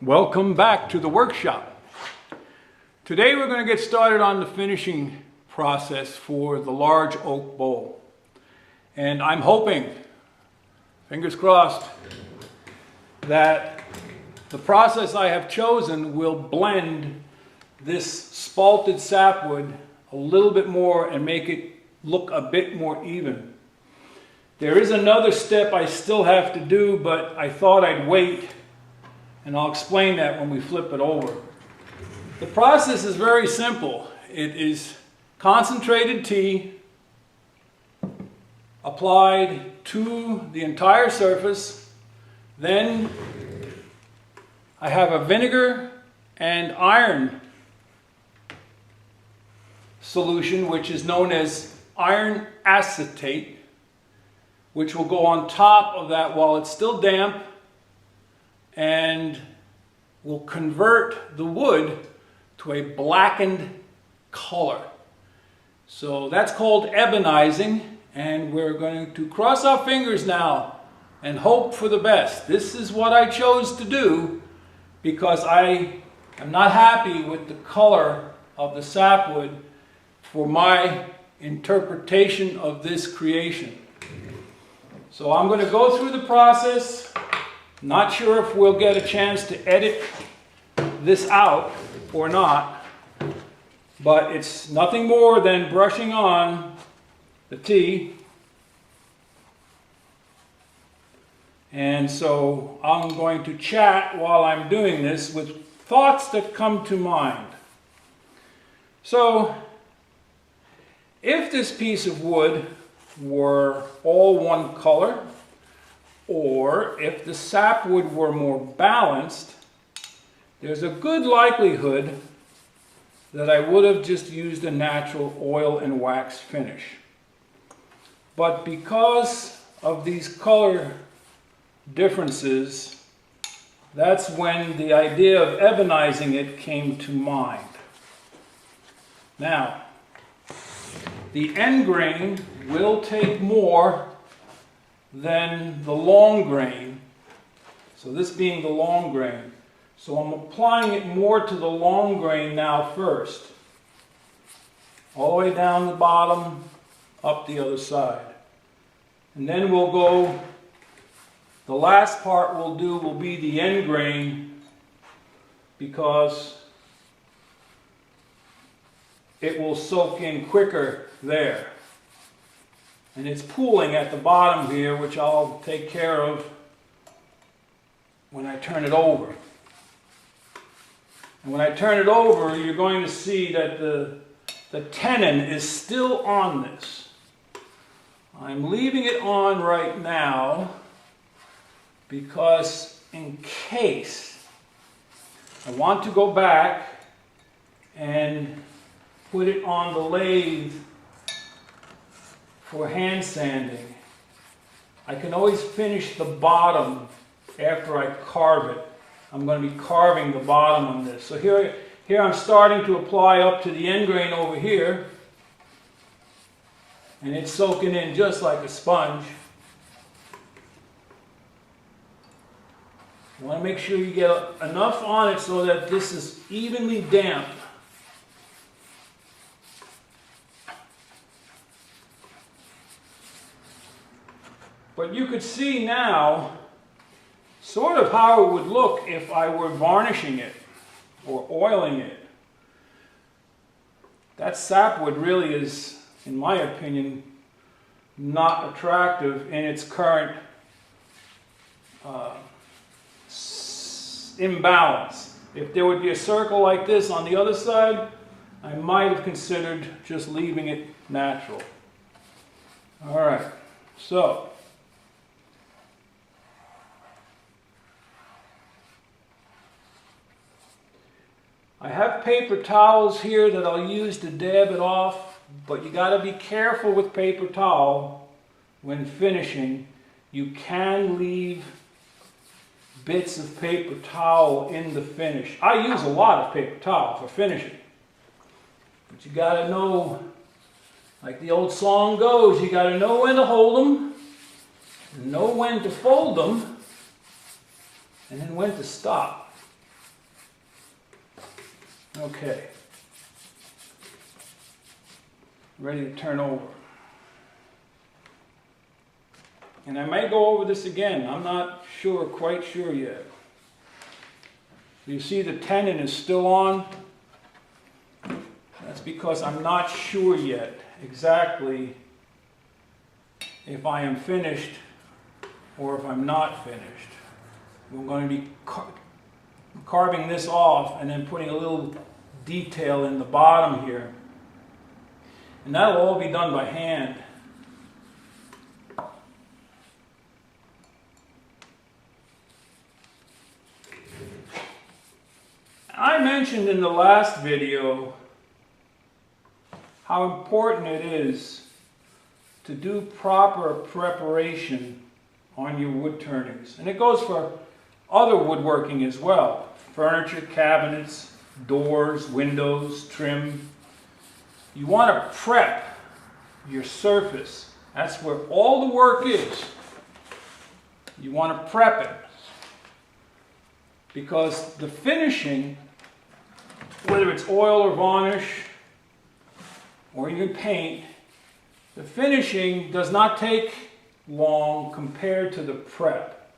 Welcome back to the workshop. Today we're going to get started on the finishing process for the large oak bowl. And I'm hoping, fingers crossed, that the process I have chosen will blend this spalted sapwood a little bit more and make it look a bit more even. There is another step I still have to do, but I thought I'd wait, and I'll explain that when we flip it over. The process is very simple. It is concentrated tea applied to the entire surface. Then I have a vinegar and iron solution, which is known as iron acetate, which will go on top of that while it's still damp and will convert the wood to a blackened color. So that's called ebonizing, and we're going to cross our fingers now and hope for the best. This is what I chose to do because I am not happy with the color of the sapwood for my interpretation of this creation. So I'm going to go through the process. Not sure if we'll get a chance to edit this out or not, but it's nothing more than brushing on the tea. And so I'm going to chat while I'm doing this with thoughts that come to mind. So if this piece of wood were all one color, or if the sapwood were more balanced, there's a good likelihood that I would have just used a natural oil and wax finish. But because of these color differences, that's when the idea of ebonizing it came to mind. Now, the end grain will take more than the long grain. So this being the long grain. So I'm applying it more to the long grain now first. All the way down the bottom, up the other side. And then we'll go, the last part we'll do will be the end grain, because it will soak in quicker there. And it's pooling at the bottom here, which I'll take care of when I turn it over. And when I turn it over, you're going to see that the tenon is still on this. I'm leaving it on right now because in case I want to go back and put it on the lathe for hand sanding, I can always finish the bottom after I carve it. I'm going to be carving the bottom on this. So here I'm starting to apply up to the end grain over here, and it's soaking in just like a sponge. You want to make sure you get enough on it so that this is evenly damp. But you could see now sort of how it would look if I were varnishing it or oiling it. That sapwood really is, in my opinion, not attractive in its current imbalance. If there would be a circle like this on the other side, I might have considered just leaving it natural. All right, so I have paper towels here that I'll use to dab it off, but you got to be careful with paper towel when finishing. You can leave bits of paper towel in the finish. I use a lot of paper towel for finishing, but you got to know, like the old song goes, you got to know when to hold them, know when to fold them, and then when to stop. Okay. Ready to turn over. And I may go over this again. I'm not sure, quite sure yet. You see the tenon is still on. That's because I'm not sure yet exactly if I am finished or if I'm not finished. We're going to be carving this off and then putting a little detail in the bottom here. And that will all be done by hand. I mentioned in the last video how important it is to do proper preparation on your wood turnings. And it goes for other woodworking as well. Furniture, cabinets, doors, windows, trim. You want to prep your surface. That's where all the work is. You want to prep it. Because the finishing, whether it's oil or varnish, or even paint, the finishing does not take long compared to the prep.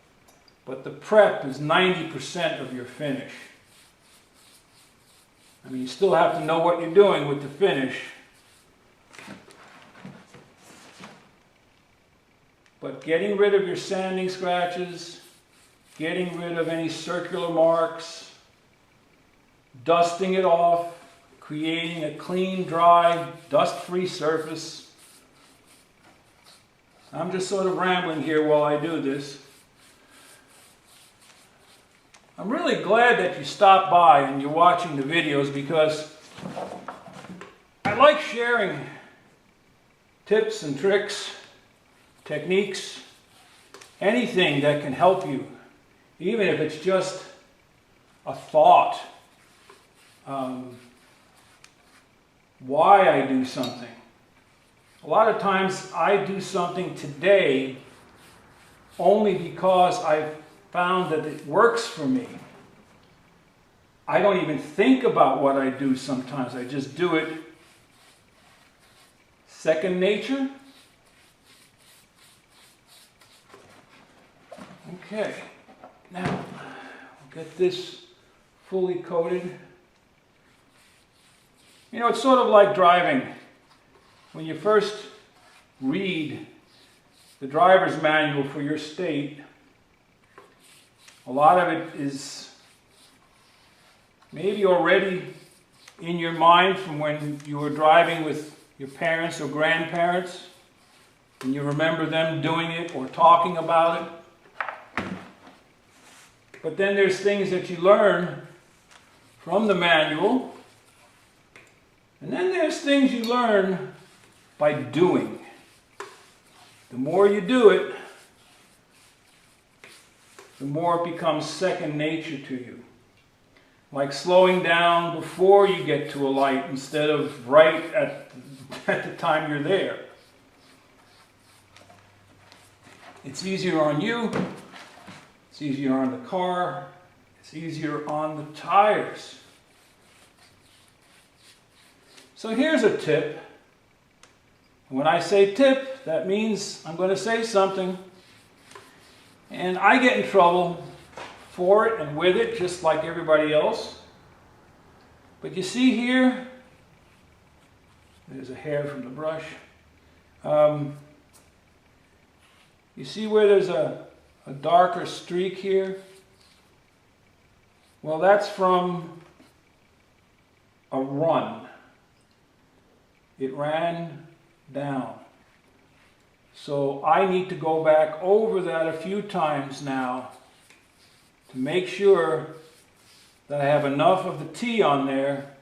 But the prep is 90% of your finish. I mean, you still have to know what you're doing with the finish. But getting rid of your sanding scratches, getting rid of any circular marks, dusting it off, creating a clean, dry, dust-free surface. I'm just sort of rambling here while I do this. I'm really glad that you stopped by and you're watching the videos because I like sharing tips and tricks, techniques, anything that can help you, even if it's just a thought. Why I do something. A lot of times I do something today only because I've found that it works for me. I don't even think about what I do sometimes. I just do it. Second nature. Okay, now we'll get this fully coated. You know, it's sort of like driving. When you first read the driver's manual for your state, a lot of it is maybe already in your mind from when you were driving with your parents or grandparents, and you remember them doing it or talking about it. But then there's things that you learn from the manual, and then there's things you learn by doing. The more you do it, the more it becomes second nature to you. Like slowing down before you get to a light instead of right at the time you're there. It's easier on you, it's easier on the car, it's easier on the tires. So here's a tip. When I say tip, that means I'm going to say something. And I get in trouble for it and with it, just like everybody else. But you see here, there's a hair from the brush. You see where there's a darker streak here? Well, that's from a run. It ran down. So I need to go back over that a few times now to make sure that I have enough of the tea on there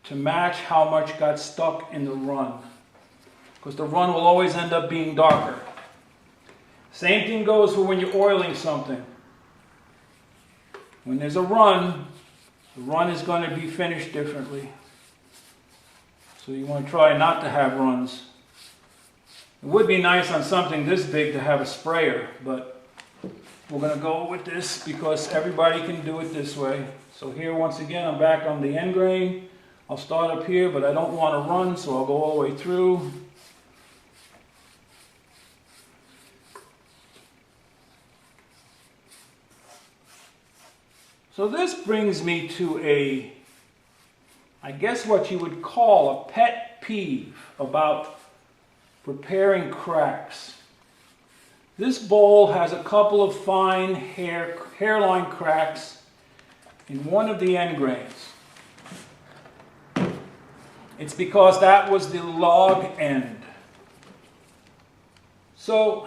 to match how much got stuck in the run. Because the run will always end up being darker. Same thing goes for when you're oiling something. When there's a run, the run is going to be finished differently. So you want to try not to have runs. It would be nice on something this big to have a sprayer, but we're going to go with this because everybody can do it this way. So here, once again, I'm back on the end grain. I'll start up here, but I don't want to run, so I'll go all the way through. So this brings me to I guess what you would call a pet peeve about preparing cracks. This bowl has a couple of fine hairline cracks in one of the end grains. It's because that was the log end. So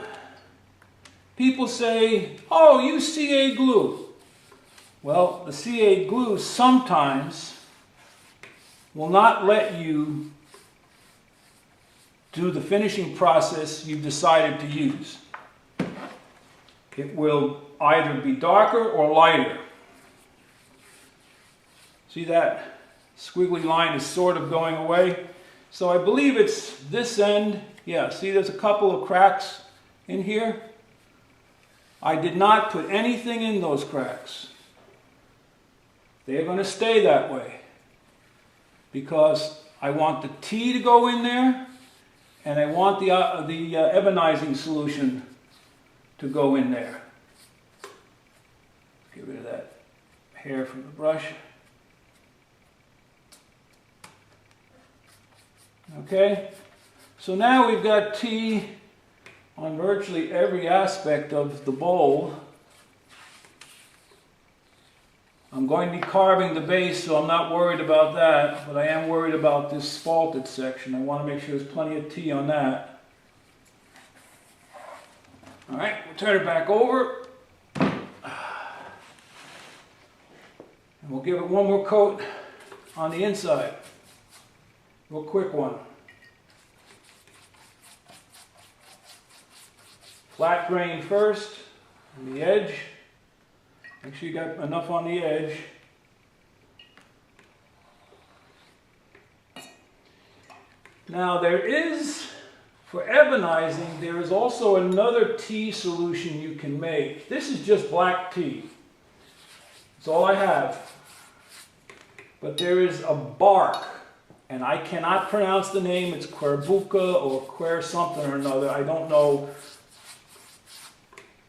people say, oh, use CA glue. Well, the CA glue sometimes will not let you do the finishing process you've decided to use. It will either be darker or lighter. See that squiggly line is sort of going away? So I believe it's this end. Yeah, see there's a couple of cracks in here. I did not put anything in those cracks. They're going to stay that way because I want the tea to go in there and I want the ebonizing solution to go in there. Get rid of that hair from the brush. Okay, so now we've got tea on virtually every aspect of the bowl. I'm going to be carving the base, so I'm not worried about that, but I am worried about this faulted section. I want to make sure there's plenty of tea on that. All right, we'll turn it back over. And we'll give it one more coat on the inside. Real quick one. Flat grain first, on the edge. Make sure you got enough on the edge. Now there is, for ebonizing, there is also another tea solution you can make. This is just black tea. That's all I have. But there is a bark, and I cannot pronounce the name. It's querbuca or quer something or another. I don't know.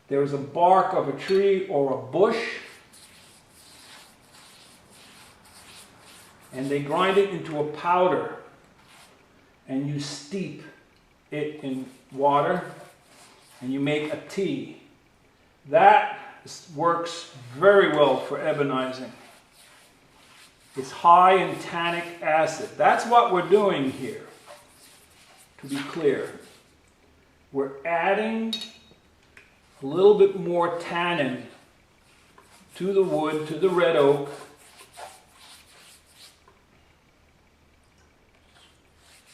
There is a bark of a tree or a bush, and they grind it into a powder, and you steep it in water, and you make a tea. That works very well for ebonizing. It's high in tannic acid. That's what we're doing here, to be clear. We're adding a little bit more tannin to the wood, to the red oak,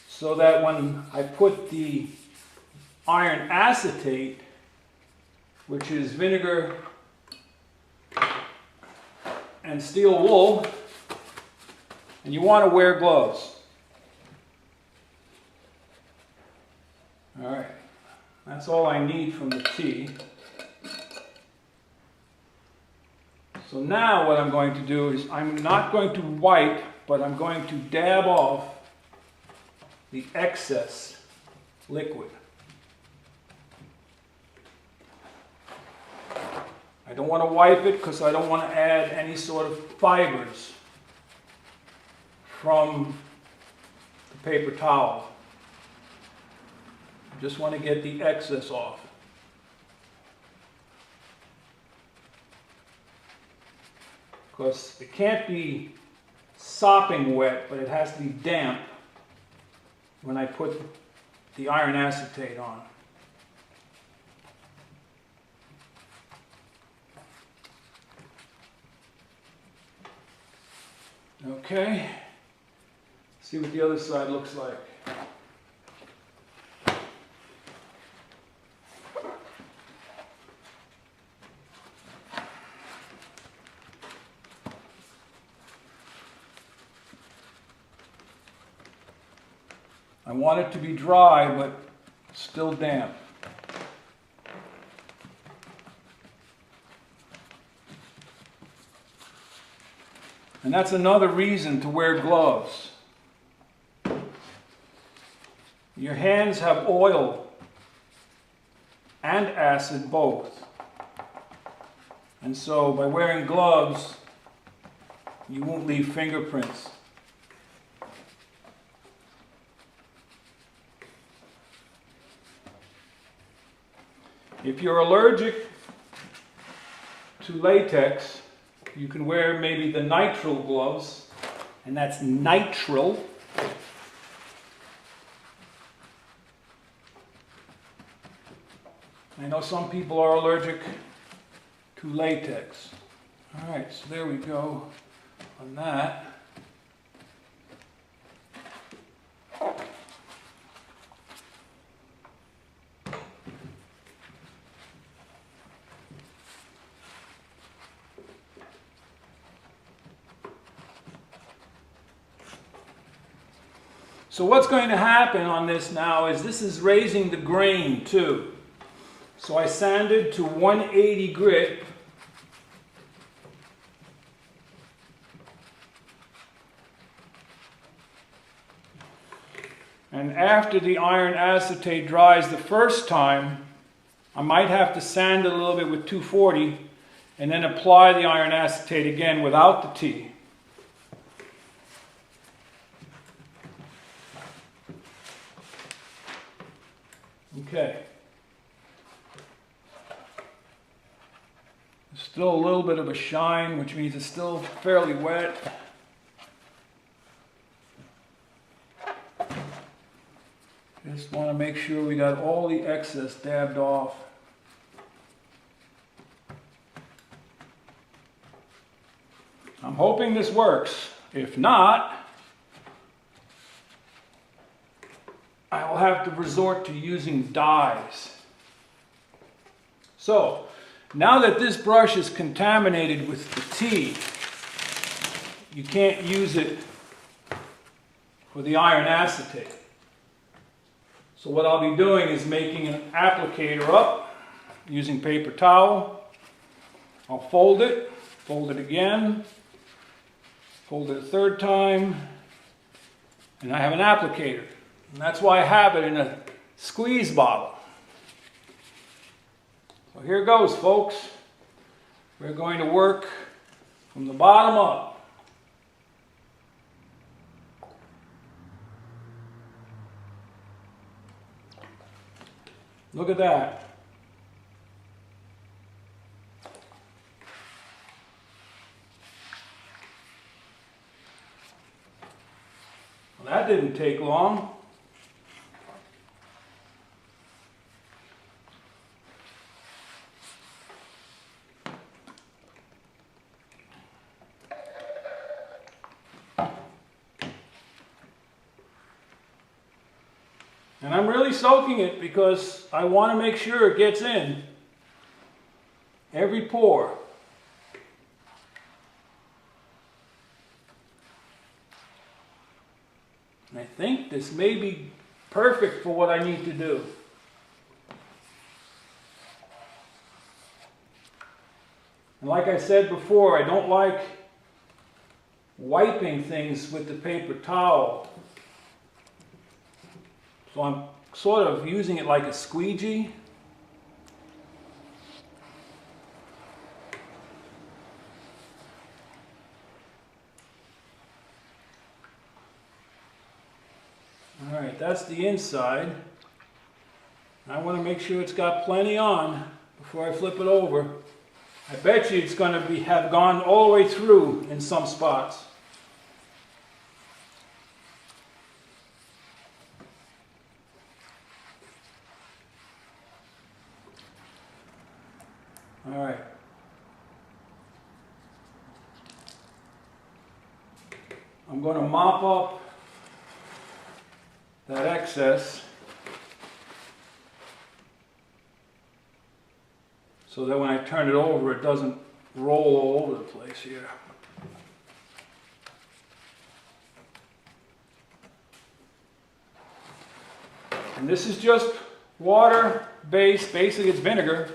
so that when I put the iron acetate, which is vinegar and steel wool, and you want to wear gloves. All right, that's all I need from the tea. So now what I'm going to do is I'm not going to wipe, but I'm going to dab off the excess liquid. I don't want to wipe it because I don't want to add any sort of fibers from the paper towel. I just want to get the excess off. Because it can't be sopping wet, but it has to be damp when I put the iron acetate on. Okay, see what the other side looks like. I want it to be dry, but still damp. And that's another reason to wear gloves. Your hands have oil and acid both. And so by wearing gloves, you won't leave fingerprints. If you're allergic to latex, you can wear maybe the nitrile gloves, and that's nitrile. I know some people are allergic to latex. All right, so there we go on that. So what's going to happen on this now is this is raising the grain too. So I sanded to 180 grit. And after the iron acetate dries the first time, I might have to sand it a little bit with 240 and then apply the iron acetate again without the T. Okay. There's still a little bit of a shine, which means it's still fairly wet. Just want to make sure we got all the excess dabbed off. I'm hoping this works. If not, I will have to resort to using dyes. So, now that this brush is contaminated with the tea, you can't use it for the iron acetate. So what I'll be doing is making an applicator up using paper towel. I'll fold it again, fold it a third time, and I have an applicator. And that's why I have it in a squeeze bottle. So here goes, folks. We're going to work from the bottom up. Look at that. Well, that didn't take long. And I'm really soaking it because I want to make sure it gets in every pore. And I think this may be perfect for what I need to do. And like I said before, I don't like wiping things with the paper towel. So I'm sort of using it like a squeegee. All right, that's the inside. I want to make sure it's got plenty on before I flip it over. I bet you it's going to have gone all the way through in some spots. All right. I'm going to mop up that excess so that when I turn it over, it doesn't roll all over the place here. And this is just water-based, basically it's vinegar.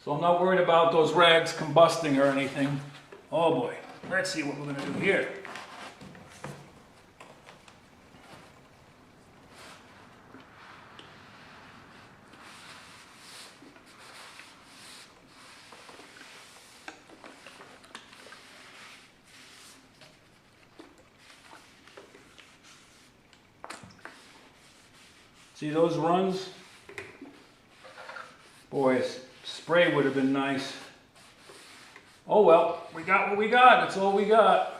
So I'm not worried about those rags combusting or anything. Oh boy. Let's see what we're going to do here. See those runs? Boy, a spray would have been nice. Oh well, we got what we got. That's all we got.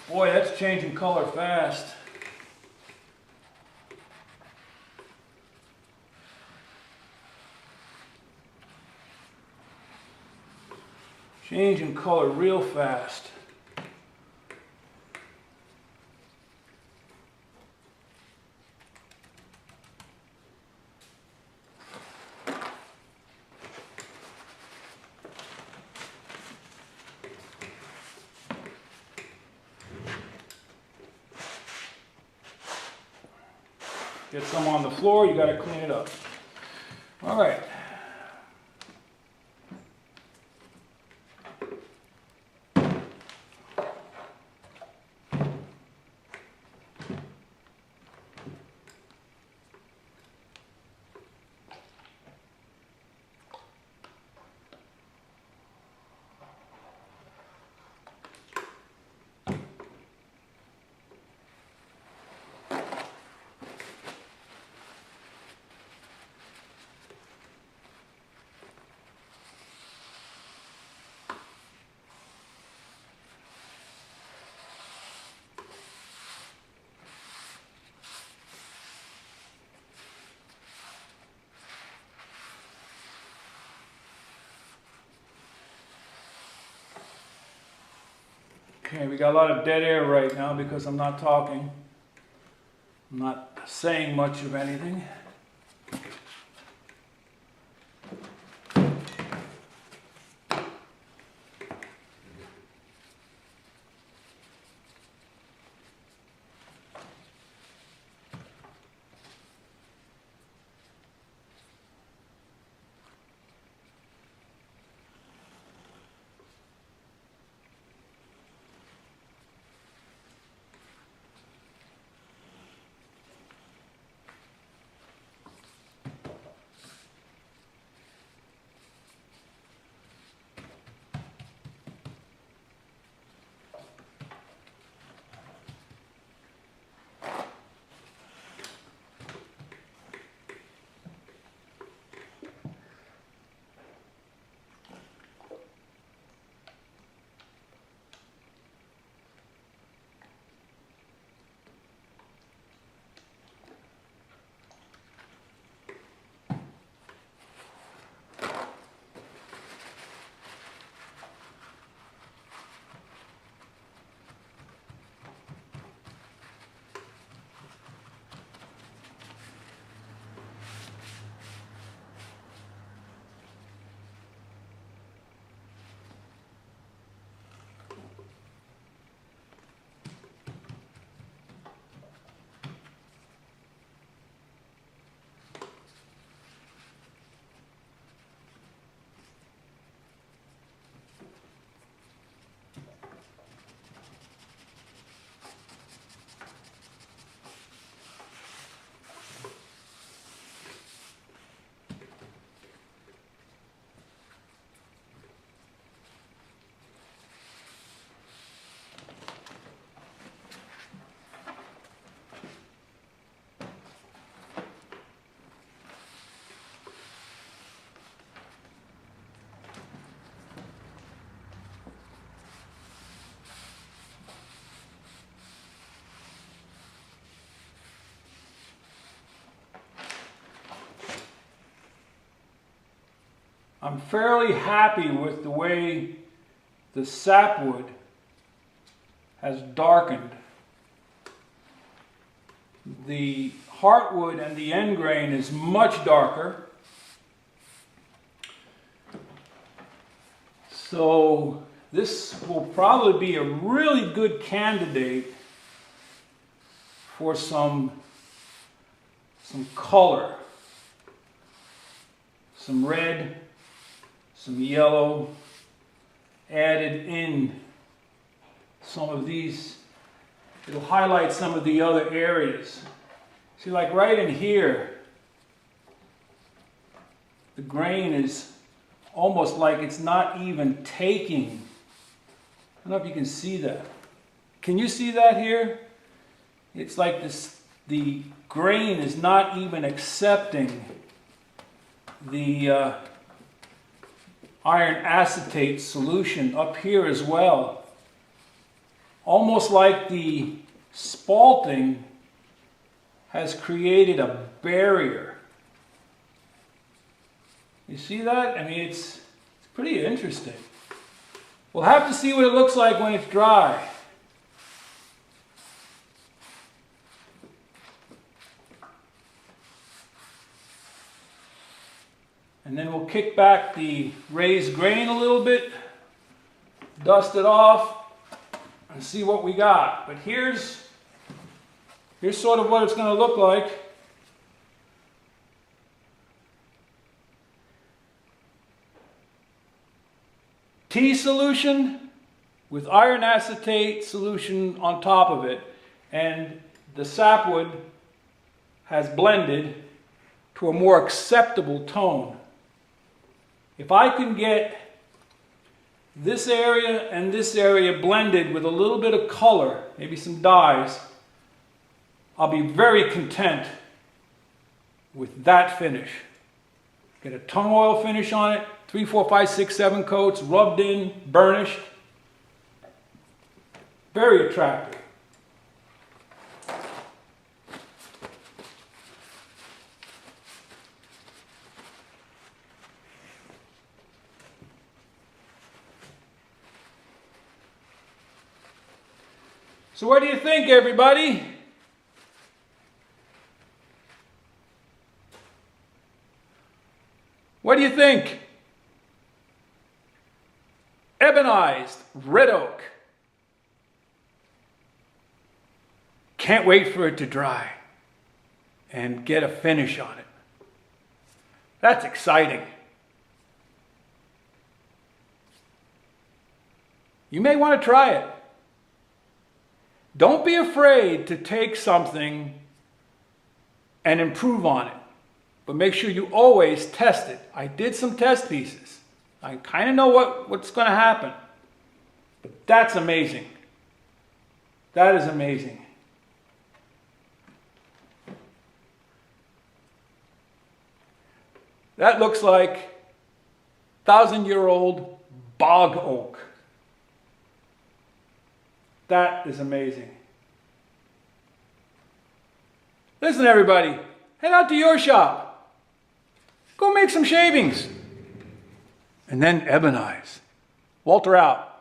Boy, that's changing color fast. Changing color real fast. Get some on the floor, you got to clean it up. All right. Okay, we got a lot of dead air right now because I'm not talking. I'm not saying much of anything. I'm fairly happy with the way the sapwood has darkened. The heartwood and the end grain is much darker. So this will probably be a really good candidate for some color. Some red, some yellow, added in some of these. It'll highlight some of the other areas. See, like right in here, the grain is almost like it's not even taking. I don't know if you can see that. Can you see that here? It's like this, the grain is not even accepting the iron acetate solution up here as well. Almost like the spalting has created a barrier. You see that? I mean, it's pretty interesting. We'll have to see what it looks like when it's dry. And then we'll kick back the raised grain a little bit, dust it off, and see what we got. But here's sort of what it's going to look like. Tea solution with iron acetate solution on top of it, and the sapwood has blended to a more acceptable tone. If I can get this area and this area blended with a little bit of color, maybe some dyes, I'll be very content with that finish. Get a tung oil finish on it, 3, 4, 5, 6, 7 coats, rubbed in, burnished. Very attractive. So what do you think, everybody? What do you think? Ebonized red oak. Can't wait for it to dry and get a finish on it. That's exciting. You may want to try it. Don't be afraid to take something and improve on it, but make sure you always test it. I did some test pieces. I kind of know what's going to happen, but that's amazing. That is amazing. That looks like 1,000-year-old bog oak. That is amazing. Listen, everybody, head out to your shop. Go make some shavings. And then ebonize. Walter out.